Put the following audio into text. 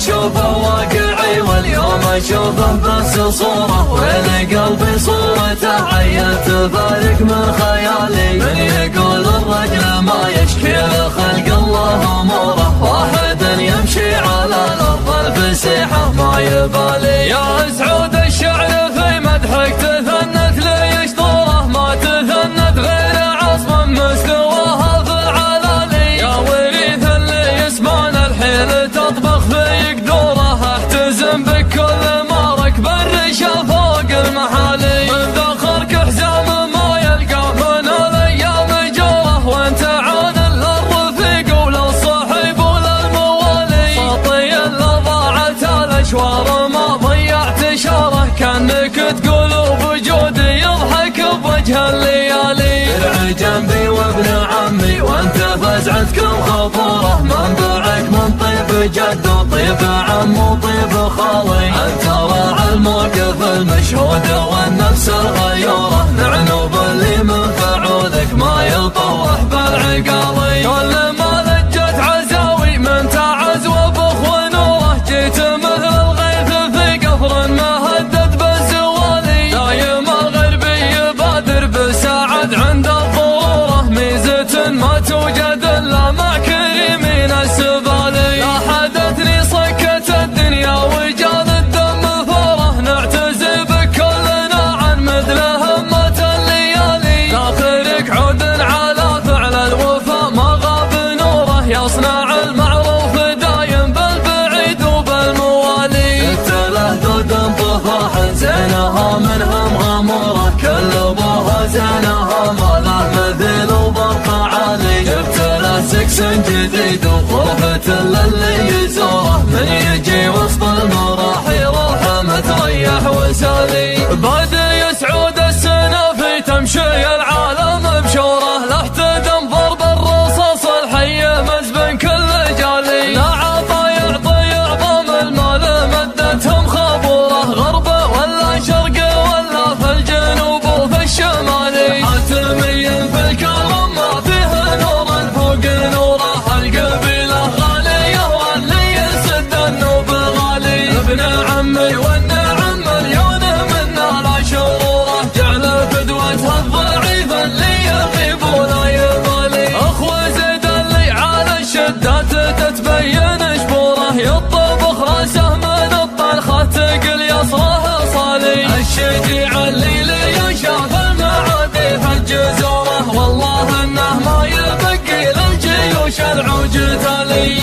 اشوفه واقعي واليوم اشوفه بس صورة، وين قلبي صورته عيت فارق من خيالي. من يقول الرجل ما يشكي لخلق الله اموره، واحد يمشي على الارض الفسيحة ما يبالي. يا سعود الشعر في مدحك تثنت لي شطوره، ما تثنت غير عصم مستواها في العلالي. يا وريث اللي يسمان الحيل تطبخ في قدوره، احتزم بكل ما ركب الرشا فوق المحالي. من ذخرك حزام ما يلقى من الايام جوره، وانت عان الارض في قول الصحيب وللموالي. خطي اللي ضاعت الاشوار ما ضيعت شاره، كانك تقول بوجودي يضحك بوجه الليالي. درع جنبي وابن عمي وانت فزعتكم خطوره، منبعك من طيب جد وطيب عم وطيب خالي. انت راعى الموقف المشهود والنفس الغيوره، نعنو باللي من فعولك ما يطوح بالعقالي. كل ما لجت عزاوي من تعز وبخ ونوره، جيت مثل الغيث في قفر مهدد بالزوالي. دايم الغربي يبادر بساعد عند الضروره، ميزة ما توجد الا مع كريمين السبالي. لا حدثني صكت الدنيا وجال الدم ثوره، نعتزي بكلنا عن مثل همة الليالي. داخلك عود على فعل الوفا ما غاب نوره، يصنع المعروف دايم بالبعيد وبالموالي. التله دود طفاح زينها منهم غموره، كل ابوها زينها ما له مثيل وبرق عالي. جبت له سكسن جديد وخوفة للي يزوره، من يجي وسط المراحي روحه متريح وسالي. بدا يسعود السنافي تمشي العالم بشوره، لا احتدم ضرب الرصاص الحي مزبن كل جالي. لا عطا يعطي عظام المال مدتهم خبوره، غربه ولا شرقه ولا في الجنوب وفي الشمالي. حاتمي في الكرم ما فيه نور فوق نوره، القبيله غاليه واللي يسد النوب غالي. ابن عمي والنعم مليون منا لا شروره، جعل فدوتها الضعيف اللي يغيب ولا يبالي. اخوه زيد اللي على الشدات تتبين شبوره، يطبخ راسه من الطلخه تقل يصره صالي. الشجيع اللي لي شاف المعادي في الجزوره، والله انه ما يبقي للجيوش العوج تالي.